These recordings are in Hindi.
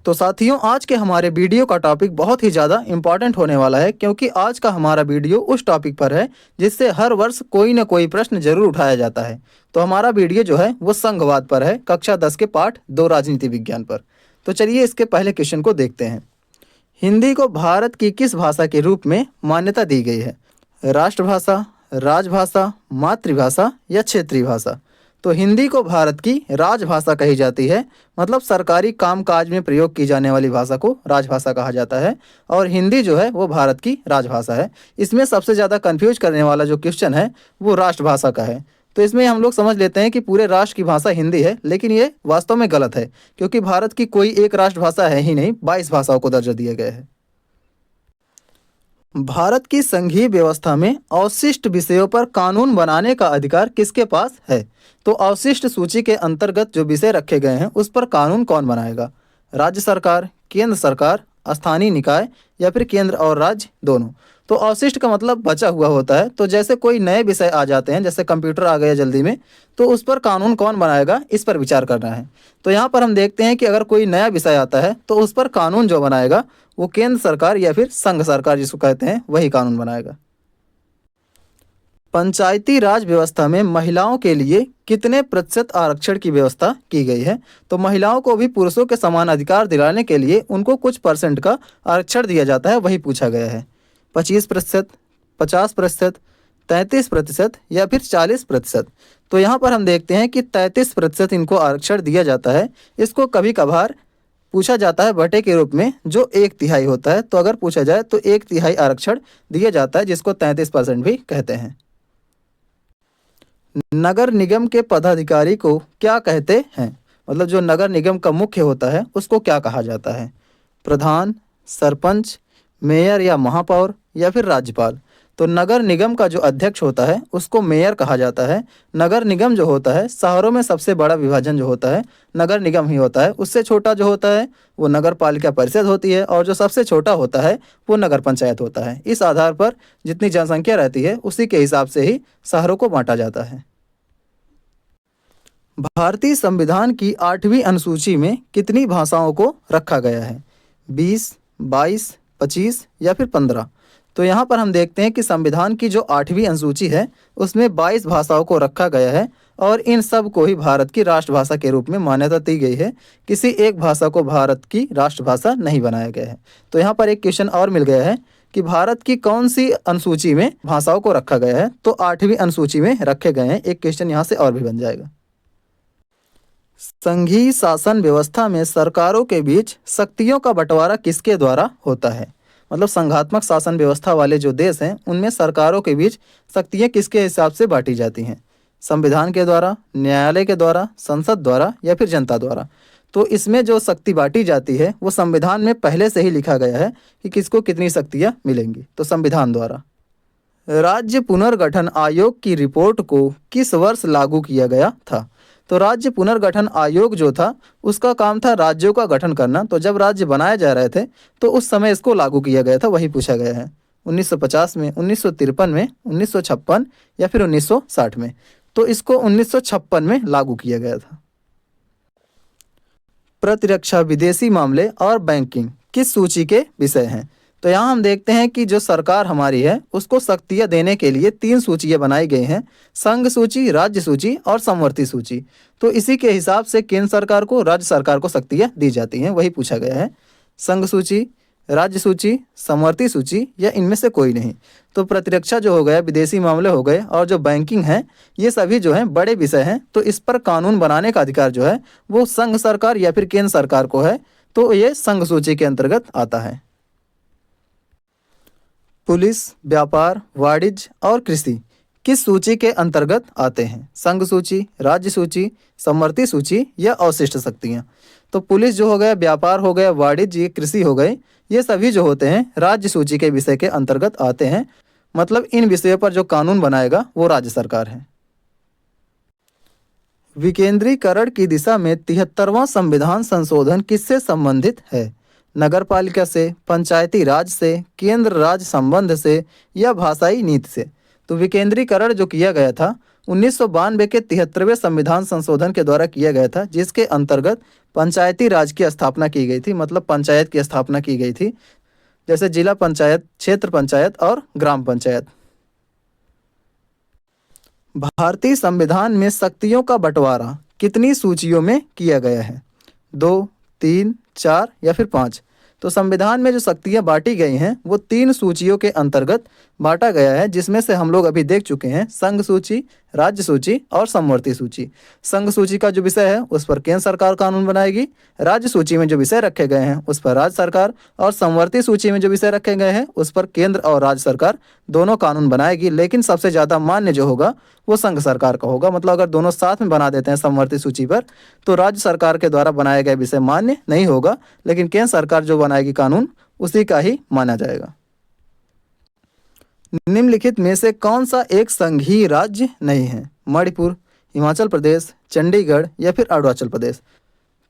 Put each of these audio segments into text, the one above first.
तो साथियों, आज के हमारे वीडियो का टॉपिक बहुत ही ज़्यादा इम्पॉर्टेंट होने वाला है, क्योंकि आज का हमारा वीडियो उस टॉपिक पर है जिससे हर वर्ष कोई न कोई प्रश्न जरूर उठाया जाता है। तो हमारा वीडियो जो है वो संघवाद पर है, कक्षा 10 के पाठ 2 राजनीति विज्ञान पर। तो चलिए इसके पहले क्वेश्चन को देखते हैं। हिंदी को भारत की किस भाषा के रूप में मान्यता दी गई है? राष्ट्रभाषा, राजभाषा, मातृभाषा या क्षेत्रीय भाषा? तो हिंदी को भारत की राजभाषा कही जाती है, मतलब सरकारी कामकाज में प्रयोग की जाने वाली भाषा को राजभाषा कहा जाता है। और हिंदी जो है वो भारत की राजभाषा है। इसमें सबसे ज़्यादा कंफ्यूज करने वाला जो क्वेश्चन है वो राष्ट्रभाषा का है। तो इसमें हम लोग समझ लेते हैं कि पूरे राष्ट्र की भाषा हिंदी है, लेकिन ये वास्तव में गलत है, क्योंकि भारत की कोई एक राष्ट्रभाषा है ही नहीं, 22 भाषाओं को दर्जा दिया गया है। भारत की संघीय व्यवस्था में अवशिष्ट विषयों पर कानून बनाने का अधिकार किसके पास है? तो अवशिष्ट सूची के अंतर्गत जो विषय रखे गए हैं उस पर कानून कौन बनाएगा? राज्य सरकार, केंद्र सरकार, स्थानीय निकाय या फिर केंद्र और राज्य दोनों? तो अवशिष्ट का मतलब बचा हुआ होता है। तो जैसे कोई नए विषय आ जाते हैं, जैसे कंप्यूटर आ गया जल्दी में, तो उस पर कानून कौन बनाएगा, इस पर विचार करना है। तो यहाँ पर हम देखते हैं कि अगर कोई नया विषय आता है तो उस पर कानून जो बनाएगा वो केंद्र सरकार या फिर संघ सरकार जिसको कहते हैं वही कानून बनाएगा। पंचायती राज व्यवस्था में महिलाओं के लिए कितने प्रतिशत आरक्षण की व्यवस्था की गई है? तो महिलाओं को भी पुरुषों के समान अधिकार दिलाने के लिए उनको कुछ परसेंट का आरक्षण दिया जाता है, वही पूछा गया है। 25%, 50%, 33% या फिर 40%? तो यहाँ पर हम देखते हैं कि 33% इनको आरक्षण दिया जाता है। इसको कभी कभार पूछा जाता है बटे के रूप में, जो 1/3 होता है। तो अगर पूछा जाए तो 1/3 आरक्षण दिया जाता है, जिसको 33% भी कहते हैं। नगर निगम के पदाधिकारी को क्या कहते हैं? मतलब जो नगर निगम का मुख्य होता है उसको क्या कहा जाता है? प्रधान, सरपंच, मेयर या महापौर या फिर राज्यपाल? तो नगर निगम का जो अध्यक्ष होता है उसको मेयर कहा जाता है। नगर निगम जो होता है, शहरों में सबसे बड़ा विभाजन जो होता है नगर निगम ही होता है। उससे छोटा जो होता है वो नगर पालिका परिषद होती है, और जो सबसे छोटा होता है वो नगर पंचायत होता है। इस आधार पर जितनी जनसंख्या रहती है उसी के हिसाब से ही शहरों को बांटा जाता है। भारतीय संविधान की 8वीं अनुसूची में कितनी भाषाओं को रखा गया है? 20, 22, 25 या फिर 15? तो यहाँ पर हम देखते हैं कि संविधान की जो 8वीं अनुसूची है उसमें 22 भाषाओं को रखा गया है, और इन सब को ही भारत की राष्ट्रभाषा के रूप में मान्यता दी गई है। किसी एक भाषा को भारत की राष्ट्रभाषा नहीं बनाया गया है। तो यहाँ पर एक क्वेश्चन और मिल गया है कि भारत की कौन सी अनुसूची में भाषाओं को रखा गया है? तो 8वीं अनुसूची में रखे गए हैं। एक क्वेश्चन यहाँ से और भी बन जाएगा। संघीय शासन व्यवस्था में सरकारों के बीच शक्तियों का बंटवारा किसके द्वारा होता है? मतलब संघात्मक शासन व्यवस्था वाले जो देश हैं उनमें सरकारों के बीच शक्तियां किसके हिसाब से बांटी जाती हैं? संविधान के द्वारा, न्यायालय के द्वारा, संसद द्वारा या फिर जनता द्वारा? तो इसमें जो शक्ति बांटी जाती है वो संविधान में पहले से ही लिखा गया है कि किसको कितनी शक्तियाँ मिलेंगी। तो संविधान द्वारा। राज्य पुनर्गठन आयोग की रिपोर्ट को किस वर्ष लागू किया गया था? तो राज्य पुनर्गठन आयोग जो था उसका काम था राज्यों का गठन करना। तो जब राज्य बनाए जा रहे थे तो उस समय इसको लागू किया गया था, वही पूछा गया है। 1950 में, 1953 में, 1956 या फिर 1960 में? तो इसको 1956 में लागू किया गया था। प्रतिरक्षा, विदेशी मामले और बैंकिंग किस सूची के विषय हैं? तो यहाँ हम देखते हैं कि जो सरकार हमारी है उसको शक्तियाँ देने के लिए 3 सूचियाँ बनाई गई हैं: संघ सूची, राज्य सूची और समवर्ती सूची। तो इसी के हिसाब से केंद्र सरकार को, राज्य सरकार को शक्तियाँ दी जाती हैं, वही पूछा गया है। संघ सूची, राज्य सूची, समवर्ती सूची या इनमें से कोई नहीं? तो प्रतिरक्षा जो हो गया, विदेशी मामले हो गए और जो बैंकिंग है, ये सभी जो हैं बड़े विषय हैं। तो इस पर कानून बनाने का अधिकार जो है वो संघ सरकार या फिर केंद्र सरकार को है। तो ये संघ सूची के अंतर्गत आता है। पुलिस, व्यापार, वाणिज्य और कृषि किस सूची के अंतर्गत आते हैं? संघ सूची, राज्य सूची, समवर्ती सूची या अवशिष्ट शक्तियाँ? तो पुलिस जो हो गया, व्यापार हो गया, वाणिज्य, कृषि हो गए, ये सभी जो होते हैं राज्य सूची के विषय के अंतर्गत आते हैं। मतलब इन विषयों पर जो कानून बनाएगा वो राज्य सरकार है। विकेंद्रीकरण की दिशा में 73वां संविधान संशोधन किससे संबंधित है? नगर पालिका से, पंचायती राज से, केंद्र राज्य संबंध से या भाषाई नीति से? तो विकेंद्रीकरण जो किया गया था 1992 के 73वें संविधान संशोधन के द्वारा किया गया था, जिसके अंतर्गत पंचायती राज की स्थापना की गई थी, मतलब पंचायत की स्थापना की गई थी, जैसे जिला पंचायत, क्षेत्र पंचायत और ग्राम पंचायत। भारतीय संविधान में शक्तियों का बंटवारा कितनी सूचियों में किया गया है? 2, 3, 4 या फिर 5? तो संविधान में जो शक्तियां बांटी गई हैं वो 3 सूचियों के अंतर्गत बांटा गया है, जिसमें से हम लोग अभी देख चुके हैं संघ सूची, राज्य सूची और समवर्ती सूची। संघ सूची का जो विषय है उस पर केंद्र सरकार कानून बनाएगी, राज्य सूची में जो विषय रखे गए हैं उस पर राज्य सरकार, और समवर्ती सूची में जो विषय रखे गए हैं उस पर केंद्र और राज्य सरकार दोनों कानून बनाएगी। लेकिन सबसे ज़्यादा मान्य जो होगा वो संघ सरकार का होगा। मतलब अगर दोनों साथ में बना देते हैं समवर्ती सूची पर, तो राज्य सरकार के द्वारा बनाया गया विषय मान्य नहीं होगा, लेकिन केंद्र सरकार जो बनाएगी कानून उसी का ही माना जाएगा। निम्नलिखित में से कौन सा एक संघीय राज्य नहीं है? मणिपुर, हिमाचल प्रदेश, चंडीगढ़ या फिर अरुणाचल प्रदेश?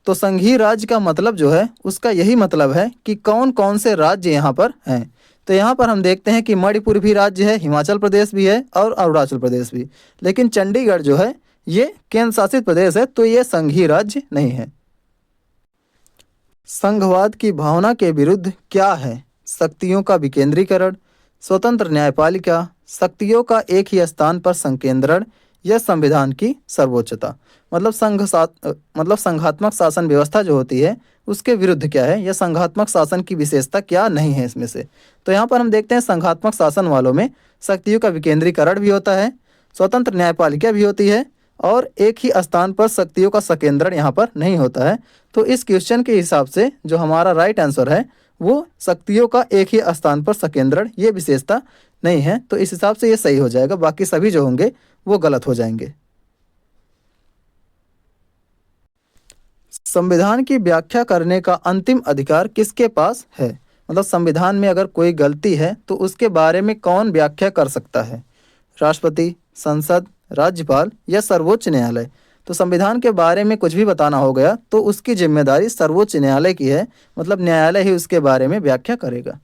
तो संघीय राज्य का मतलब जो है उसका यही मतलब है कि कौन कौन से राज्य यहाँ पर हैं। तो यहाँ पर हम देखते हैं कि मणिपुर भी राज्य है, हिमाचल प्रदेश भी है और अरुणाचल प्रदेश भी, लेकिन चंडीगढ़ जो है ये केंद्र शासित प्रदेश है, तो ये संघीय राज्य नहीं है। संघवाद की भावना के विरुद्ध क्या है? शक्तियों का विकेंद्रीकरण, स्वतंत्र न्यायपालिका, शक्तियों का एक ही स्थान पर संकेंद्रण या संविधान की सर्वोच्चता। मतलब संघात्मक शासन व्यवस्था जो होती है उसके विरुद्ध क्या है, या संघात्मक शासन की विशेषता क्या नहीं है इसमें से। तो यहाँ पर हम देखते हैं संघात्मक शासन वालों में शक्तियों का विकेंद्रीकरण भी होता है, स्वतंत्र न्यायपालिका भी होती है और एक ही स्थान पर शक्तियों का संकेंद्रण यहाँ पर नहीं होता है। तो इस क्वेश्चन के हिसाब से जो हमारा राइट आंसर है वो शक्तियों का एक ही स्थान पर संकेंद्रण ये विशेषता नहीं है। तो इस हिसाब से ये सही हो जाएगा, बाकी सभी जो होंगे वो गलत हो जाएंगे। संविधान की व्याख्या करने का अंतिम अधिकार किसके पास है? मतलब संविधान में अगर कोई गलती है तो उसके बारे में कौन व्याख्या कर सकता है? राष्ट्रपति, संसद, राज्यपाल या सर्वोच्च न्यायालय? तो संविधान के बारे में कुछ भी बताना हो गया तो उसकी जिम्मेदारी सर्वोच्च न्यायालय की है, मतलब न्यायालय ही उसके बारे में व्याख्या करेगा।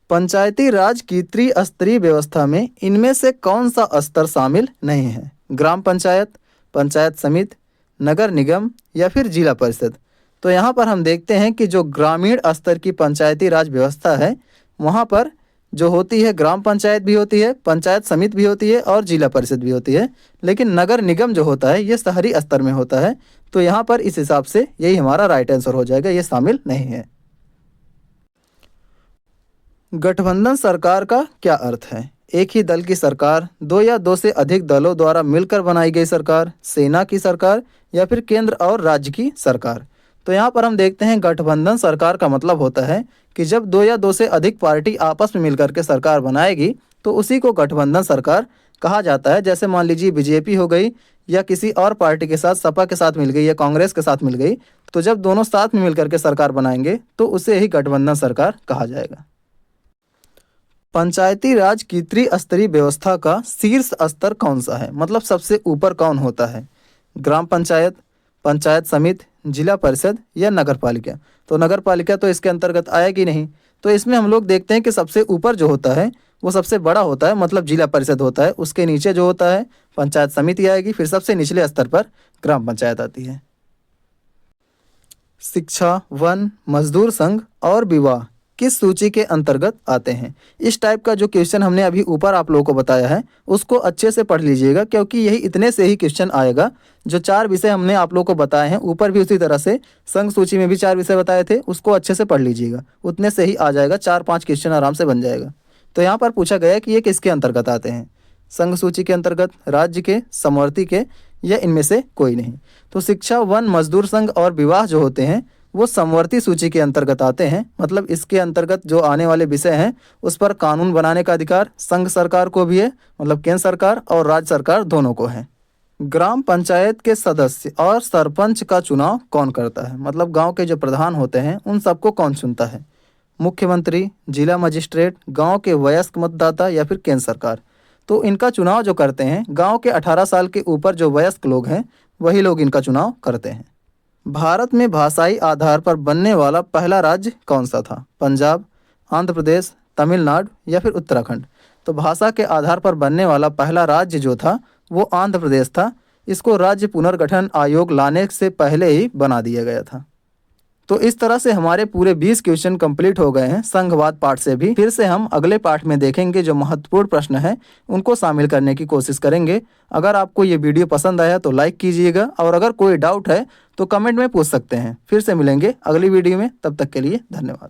पंचायती राज की त्रिस्तरीय व्यवस्था में इनमें से कौन सा स्तर शामिल नहीं है? ग्राम पंचायत, पंचायत समिति, नगर निगम या फिर जिला परिषद? तो यहाँ पर हम देखते हैं कि जो ग्रामीण स्तर की पंचायती राज व्यवस्था है वहाँ पर जो होती है ग्राम पंचायत भी होती है, पंचायत समिति भी होती है और जिला परिषद भी होती है, लेकिन नगर निगम जो होता है ये शहरी स्तर में होता है। तो यहाँ पर इस हिसाब से यही हमारा राइट आंसर हो जाएगा, ये शामिल नहीं है। गठबंधन सरकार का क्या अर्थ है? एक ही दल की सरकार, दो या दो से अधिक दलों द्वारा मिलकर बनाई गई सरकार, सेना की सरकार या फिर केंद्र और राज्य की सरकार? तो यहाँ पर हम देखते हैं गठबंधन सरकार का मतलब होता है कि जब दो या दो से अधिक पार्टी आपस में मिलकर के सरकार बनाएगी तो उसी को गठबंधन सरकार कहा जाता है। जैसे मान लीजिए बीजेपी हो गई या किसी और पार्टी के साथ, सपा के साथ मिल गई या कांग्रेस के साथ मिल गई, तो जब दोनों साथ में मिलकर के सरकार बनाएंगे तो उसे ही गठबंधन सरकार कहा जाएगा। पंचायती राज की त्रिस्तरीय व्यवस्था का शीर्ष स्तर कौन सा है? मतलब सबसे ऊपर कौन होता है? ग्राम पंचायत, पंचायत समिति, जिला परिषद या नगर पालिका? तो नगर पालिका तो इसके अंतर्गत आएगी नहीं, तो इसमें हम लोग देखते हैं कि सबसे ऊपर जो होता है वो सबसे बड़ा होता है, मतलब जिला परिषद होता है। उसके नीचे जो होता है पंचायत समिति आएगी, फिर सबसे निचले स्तर पर ग्राम पंचायत आती है। शिक्षा, वन, मजदूर संघ और विवाह किस सूची के अंतर्गत आते हैं? इस टाइप का जो क्वेश्चन हमने अभी ऊपर आप लोगों को बताया है उसको अच्छे से पढ़ लीजिएगा, क्योंकि यही इतने से ही क्वेश्चन आएगा। जो 4 विषय हमने आप लोगों को बताए हैं, ऊपर भी उसी तरह से संघ सूची में भी 4 विषय बताए थे, उसको अच्छे से पढ़ लीजिएगा, उतने से ही आ जाएगा। 4-5 क्वेश्चन आराम से बन जाएगा। तो यहाँ पर पूछा गया कि ये किसके अंतर्गत आते हैं? संघ सूची के अंतर्गत, राज्य के, समवर्ती के या इनमें से कोई नहीं? तो शिक्षा, वन, मजदूर संघ और विवाह जो होते हैं वो समवर्ती सूची के अंतर्गत आते हैं। मतलब इसके अंतर्गत जो आने वाले विषय हैं उस पर कानून बनाने का अधिकार संघ सरकार को भी है, मतलब केंद्र सरकार और राज्य सरकार दोनों को है। ग्राम पंचायत के सदस्य और सरपंच का चुनाव कौन करता है? मतलब गांव के जो प्रधान होते हैं उन सबको कौन चुनता है? मुख्यमंत्री, जिला मजिस्ट्रेट, गांव के वयस्क मतदाता या फिर केंद्र सरकार? तो इनका चुनाव जो करते हैं गांव के 18 साल के ऊपर जो वयस्क लोग हैं वही लोग इनका चुनाव करते हैं। भारत में भाषाई आधार पर बनने वाला पहला राज्य कौन सा था? पंजाब, आंध्र प्रदेश, तमिलनाडु या फिर उत्तराखंड? तो भाषा के आधार पर बनने वाला पहला राज्य जो था वो आंध्र प्रदेश था। इसको राज्य पुनर्गठन आयोग लाने से पहले ही बना दिया गया था। तो इस तरह से हमारे पूरे 20 क्वेश्चन कंप्लीट हो गए हैं संघवाद पाठ से भी। फिर से हम अगले पाठ में देखेंगे, जो महत्वपूर्ण प्रश्न हैं उनको शामिल करने की कोशिश करेंगे। अगर आपको ये वीडियो पसंद आया तो लाइक कीजिएगा, और अगर कोई डाउट है तो कमेंट में पूछ सकते हैं। फिर से मिलेंगे अगली वीडियो में, तब तक के लिए धन्यवाद।